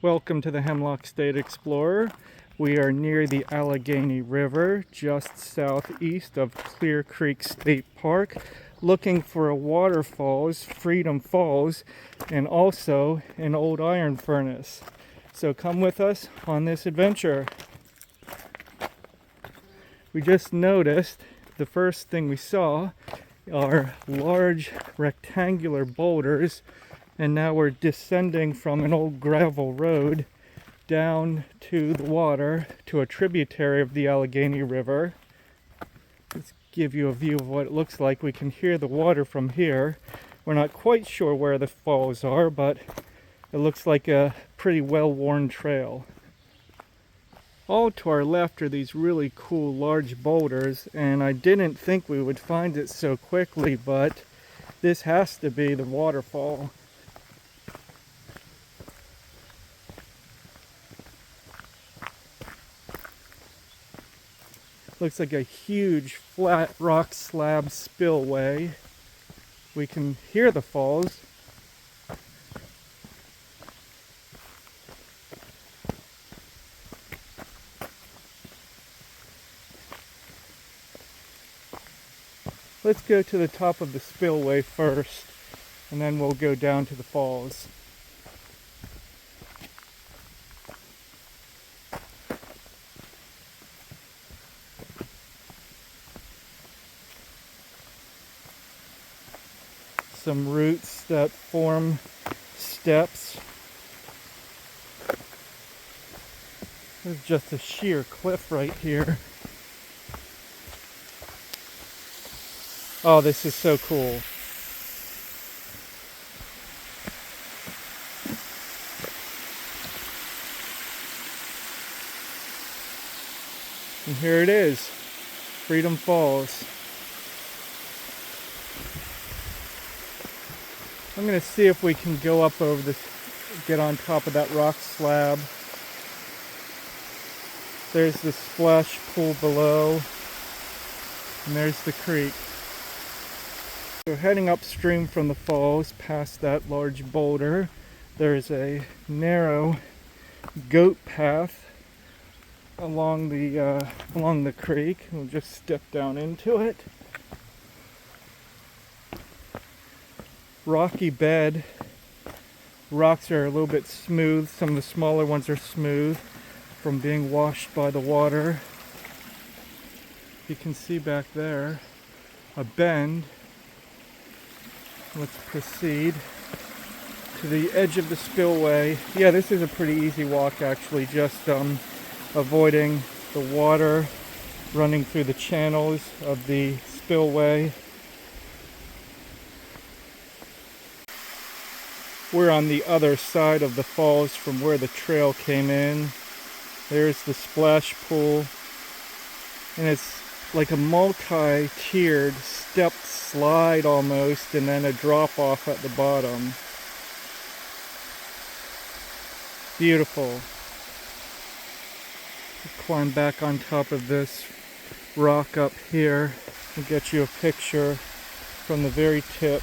Welcome to the Hemlock State Explorer. We are near the Allegheny River, just southeast of Clear Creek State Park, looking for a waterfalls, Freedom Falls, and also an old iron furnace. So come with us on this adventure. We just noticed the first thing we saw are large rectangular boulders, and now we're descending from an old gravel road down to the water to a tributary of the Allegheny River. Let's give you a view of what it looks like. We can hear the water from here. We're not quite sure where the falls are, but it looks like a pretty well-worn trail. All to our left are these really cool large boulders, and I didn't think we would find it so quickly, but this has to be the waterfall. Looks like a huge flat rock slab spillway. We can hear the falls. Let's go to the top of the spillway first, and then we'll go down to the falls. Some roots that form steps. There's just a sheer cliff right here. Oh, this is so cool. And here it is, Freedom Falls. I'm going to see if we can go up over this, get on top of that rock slab. There's the splash pool below, and there's the creek. So heading upstream from the falls, past that large boulder, there's a narrow goat path along the creek. We'll just step down into it. Rocky bed. Rocks are a little bit smooth. Some of the smaller ones are smooth from being washed by the water. You can see back there a bend. Let's proceed to the edge of the spillway. Yeah, this is a pretty easy walk actually, just avoiding the water running through the channels of the spillway. We're on the other side of the falls from where the trail came in. There's the splash pool, and it's like a multi-tiered stepped slide almost, and then a drop off at the bottom. Beautiful. Climb back on top of this rock up here and get you a picture from the very tip.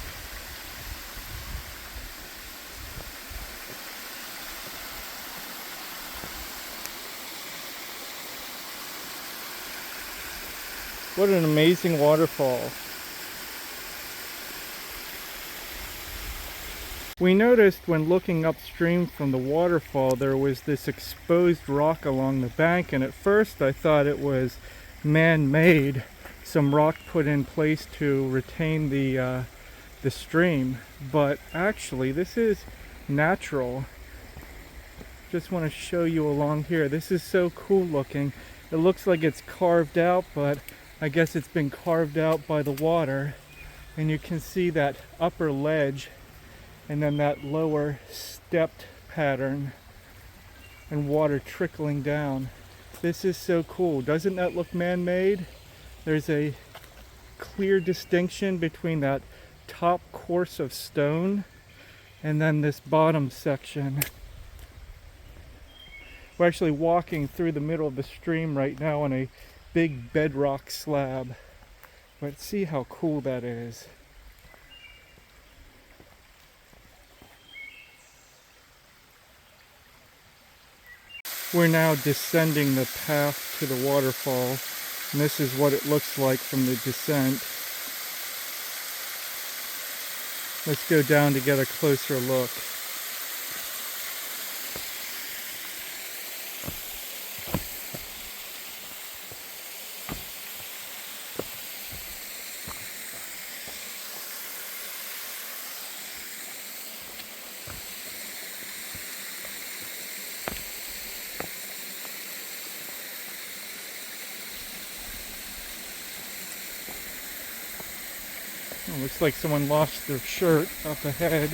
What an amazing waterfall. We noticed when looking upstream from the waterfall there was this exposed rock along the bank, and at first I thought it was man-made, some rock put in place to retain the stream, but actually this is natural. Just want to show you along here. This is so cool looking. It looks like it's carved out, but I guess it's been carved out by the water, and you can see that upper ledge and then that lower stepped pattern and water trickling down. This is so cool. Doesn't that look man-made? There's a clear distinction between that top course of stone and then this bottom section. We're actually walking through the middle of the stream right now on a big bedrock slab, but see how cool that is. We're now descending the path to the waterfall, and this is what it looks like from the descent. Let's go down to get a closer look. Oh, looks like someone lost their shirt up ahead.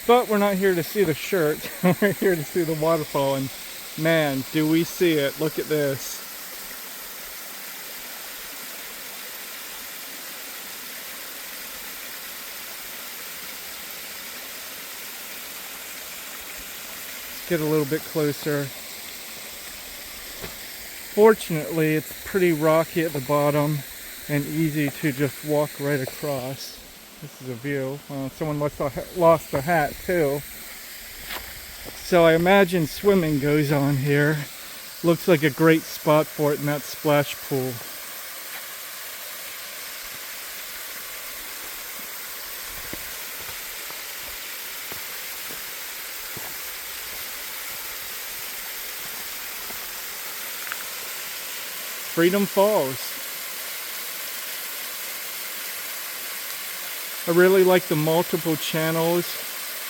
But we're not here to see the shirt. We're here to see the waterfall, and man, do we see it. Look at this. Let's get a little bit closer. Fortunately, it's pretty rocky at the bottom and easy to just walk right across. This is a view. Someone must have lost their hat too. So I imagine swimming goes on here. Looks like a great spot for it in that splash pool. Freedom Falls. I really like the multiple channels.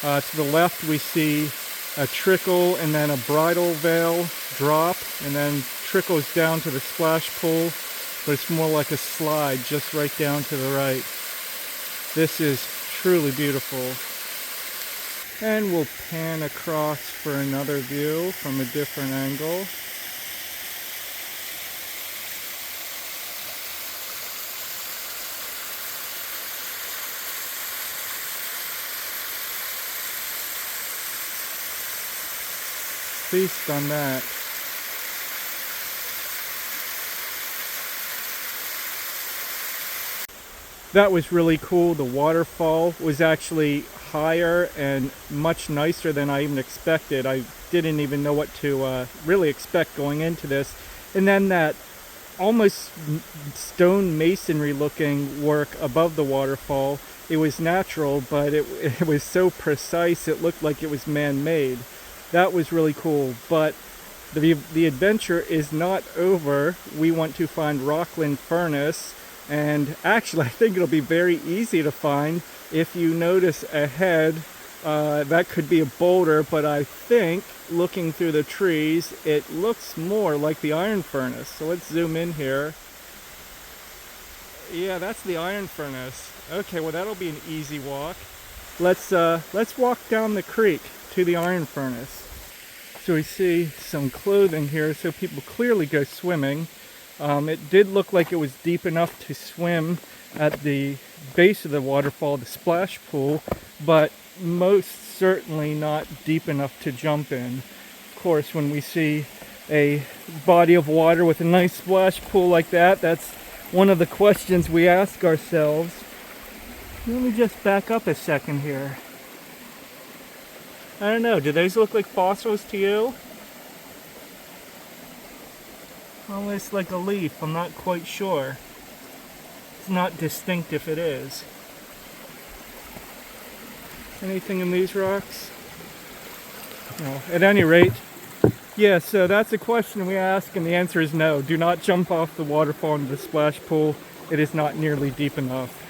To the left we see a trickle and then a bridle veil drop, and then trickles down to the splash pool, but it's more like a slide just right down to the right. This is truly beautiful. And we'll pan across for another view from a different angle. Feast on that. That was really cool. The waterfall was actually higher and much nicer than I even expected. I didn't even know what to really expect going into this. And then that almost stone masonry looking work above the waterfall, it was natural, but it was so precise it looked like it was man-made. That was really cool, but the adventure is not over. We want to find Rockland Furnace, and actually I think it'll be very easy to find. If you notice ahead, that could be a boulder, but I think looking through the trees it looks more like the iron furnace. So let's zoom in here. Yeah, that's the iron furnace. Okay, well that'll be an easy walk. Let's walk down the creek to the iron furnace. So we see some clothing here, so people clearly go swimming. It did look like it was deep enough to swim at the base of the waterfall, the splash pool, but most certainly not deep enough to jump in. Of course, when we see a body of water with a nice splash pool like that, that's one of the questions we ask ourselves. Let me just back up a second here. I don't know, do those look like fossils to you? Almost like a leaf, I'm not quite sure. It's not distinct if it is. Anything in these rocks? No. At any rate, yeah, so that's a question we ask, and the answer is no. Do not jump off the waterfall into the splash pool. It is not nearly deep enough.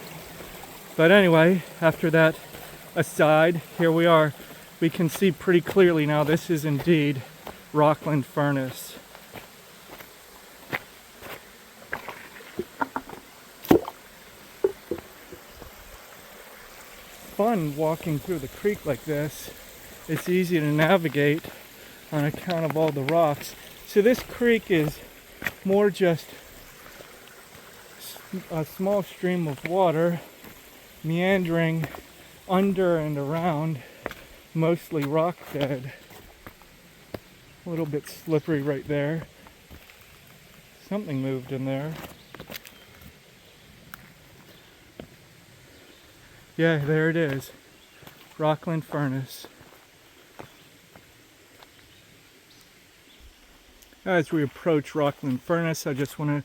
But anyway, after that aside, here we are. We can see pretty clearly now this is indeed Rockland Furnace. Fun walking through the creek like this. It's easy to navigate on account of all the rocks. So this creek is more just a small stream of water meandering under and around mostly rock bed. A little bit slippery right there. Something moved in there. Yeah, there it is. Rockland Furnace. As we approach Rockland Furnace, I just want to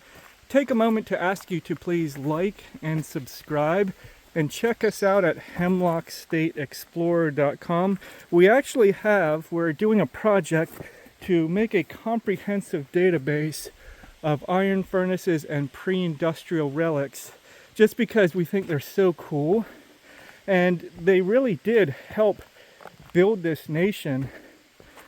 take a moment to ask you to please like and subscribe and check us out at hemlockstateexplorer.com. We're doing a project to make a comprehensive database of iron furnaces and pre-industrial relics, just because we think they're so cool. And they really did help build this nation.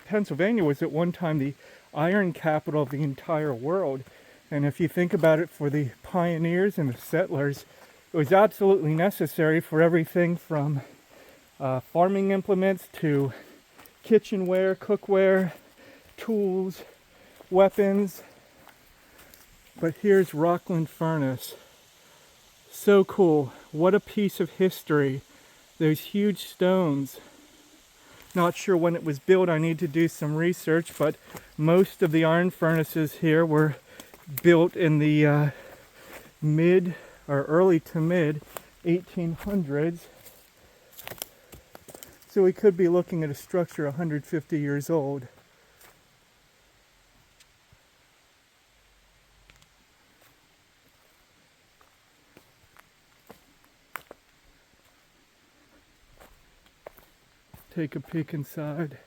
Pennsylvania was at one time the iron capital of the entire world. And if you think about it, for the pioneers and the settlers, it was absolutely necessary for everything from farming implements to kitchenware, cookware, tools, weapons. But here's Rockland Furnace. So cool. What a piece of history. Those huge stones. Not sure when it was built. I need to do some research, but most of the iron furnaces here were built in the mid or early to mid 1800s. So we could be looking at a structure 150 years old. Take a peek inside.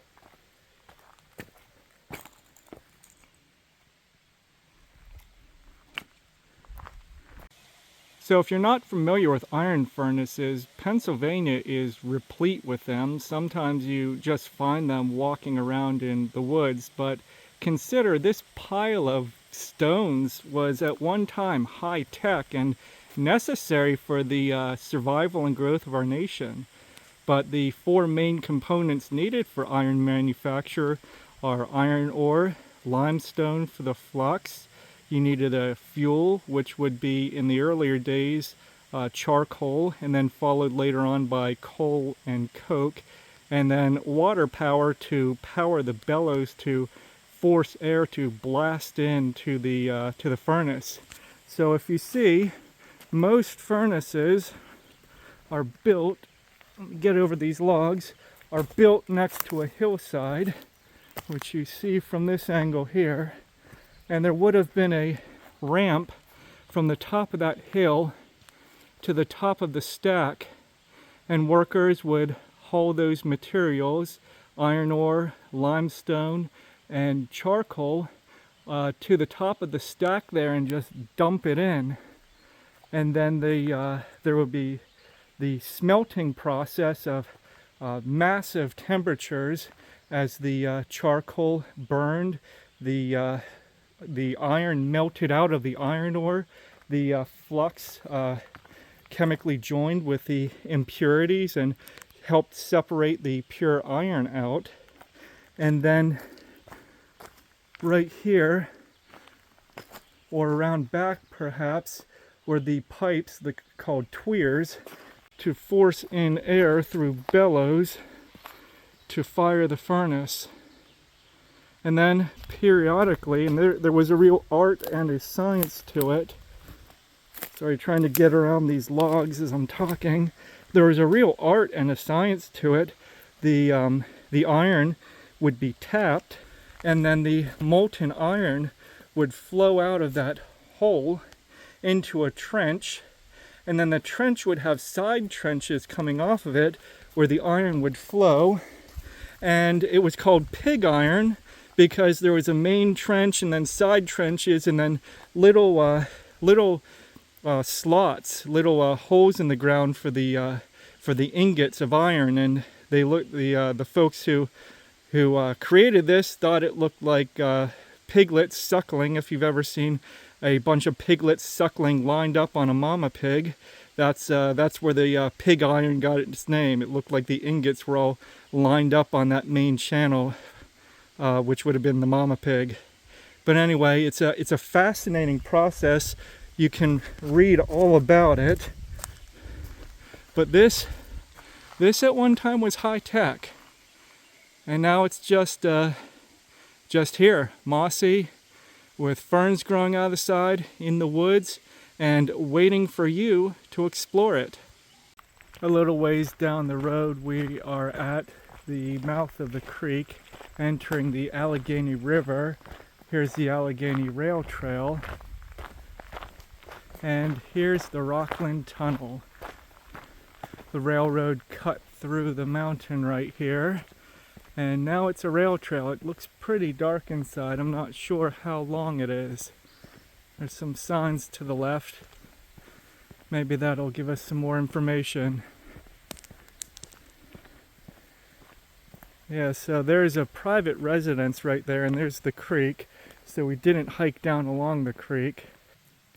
So if you're not familiar with iron furnaces, Pennsylvania is replete with them. Sometimes you just find them walking around in the woods, but consider this pile of stones was at one time high tech and necessary for the survival and growth of our nation. But the four main components needed for iron manufacture are iron ore, limestone for the flux. You needed a fuel, which would be in the earlier days charcoal, and then followed later on by coal and coke, and then water power to power the bellows to force air to blast into the furnace. So if you see, most furnaces are built, get over these logs, are built next to a hillside, which you see from this angle here. And there would have been a ramp from the top of that hill to the top of the stack, and workers would haul those materials, iron ore, limestone, and charcoal, to the top of the stack there and just dump it in. And then there would be the smelting process of massive temperatures as the charcoal burned, the iron melted out of the iron ore, the flux chemically joined with the impurities and helped separate the pure iron out. And then right here, or around back perhaps, were the pipes called tweers, to force in air through bellows to fire the furnace. And then periodically, and there was a real art and a science to it. Sorry, trying to get around these logs as I'm talking. There was a real art and a science to it. The iron would be tapped, and then the molten iron would flow out of that hole into a trench. And then the trench would have side trenches coming off of it where the iron would flow. And it was called pig iron because there was a main trench and then side trenches and then little slots, little holes in the ground for the ingots of iron. And the folks who created this thought it looked like piglets suckling. If you've ever seen a bunch of piglets suckling lined up on a mama pig, that's where the pig iron got its name. It looked like the ingots were all lined up on that main channel, which would have been the mama pig. But anyway, it's a fascinating process. You can read all about it. But this at one time was high tech, and now it's just here, mossy, with ferns growing out of the side in the woods and waiting for you to explore it. A little ways down the road, we are at the mouth of the creek, entering the Allegheny River. Here's the Allegheny Rail Trail. And here's the Rockland Tunnel. The railroad cut through the mountain right here. And now it's a rail trail. It looks pretty dark inside. I'm not sure how long it is. There's some signs to the left. Maybe that'll give us some more information. Yeah, so there's a private residence right there, and there's the creek. So we didn't hike down along the creek.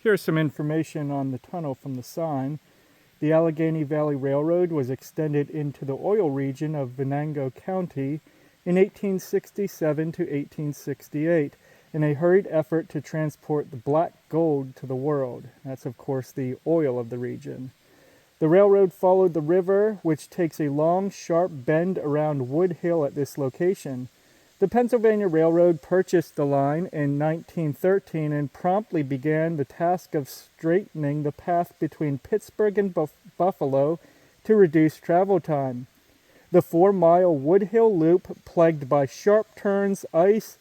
Here's some information on the tunnel from the sign. The Allegheny Valley Railroad was extended into the oil region of Venango County in 1867 to 1868 in a hurried effort to transport the black gold to the world. That's, of course, the oil of the region. The railroad followed the river, which takes a long, sharp bend around Wood Hill at this location. The Pennsylvania Railroad purchased the line in 1913 and promptly began the task of straightening the path between Pittsburgh and Buffalo to reduce travel time. The 4-mile Wood Hill Loop, plagued by sharp turns, ice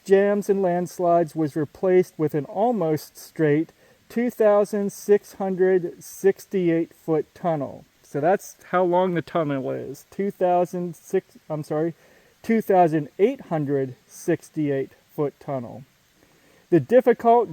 jams, and landslides, was replaced with an almost straight 2,668-foot tunnel. So that's how long the tunnel is. 2,868-foot tunnel. The difficult,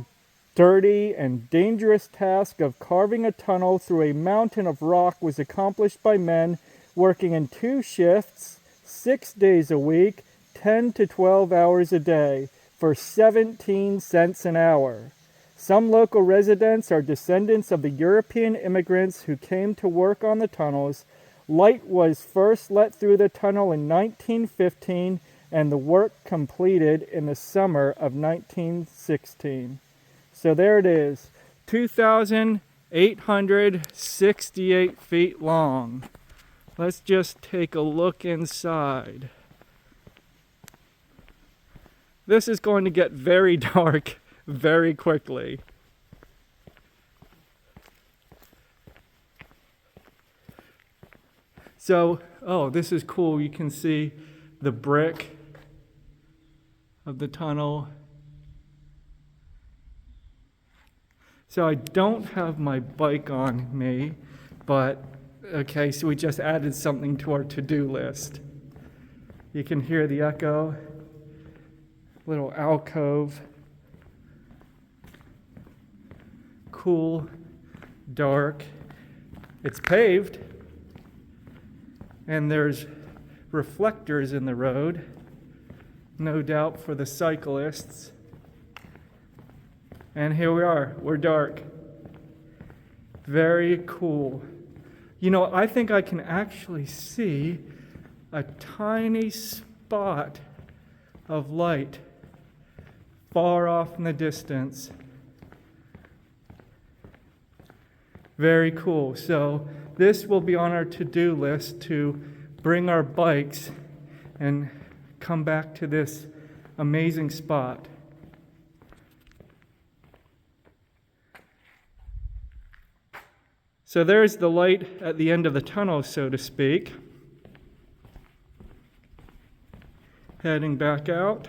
dirty, and dangerous task of carving a tunnel through a mountain of rock was accomplished by men working in 2 shifts, 6 days a week, 10 to 12 hours a day, for 17 cents an hour. Some local residents are descendants of the European immigrants who came to work on the tunnels. Light was first let through the tunnel in 1915, and the work completed in the summer of 1916. So there it is, 2,868 feet long. Let's just take a look inside. This is going to get very dark very quickly. So, this is cool. You can see the brick of the tunnel. So I don't have my bike on me, but okay, so we just added something to our to-do list. You can hear the echo, little alcove, cool, dark. It's paved, and there's reflectors in the road, no doubt for the cyclists. And here we are, we're dark. Very cool. You know, I think I can actually see a tiny spot of light far off in the distance. Very cool. So this will be on our to-do list to bring our bikes and come back to this amazing spot. So there's the light at the end of the tunnel, so to speak. Heading back out.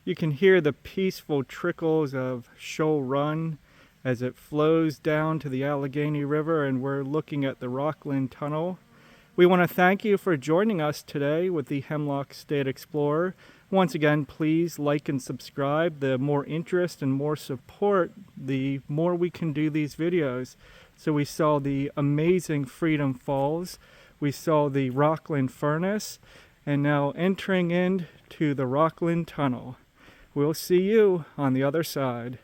You can hear the peaceful trickles of Shoal Run as it flows down to the Allegheny River, and we're looking at the Rockland Tunnel. We want to thank you for joining us today with the Hemlock State Explorer. Once again, please like and subscribe. The more interest and more support, the more we can do these videos. So we saw the amazing Freedom Falls, we saw the Rockland Furnace, and now entering into the Rockland Tunnel. We'll see you on the other side.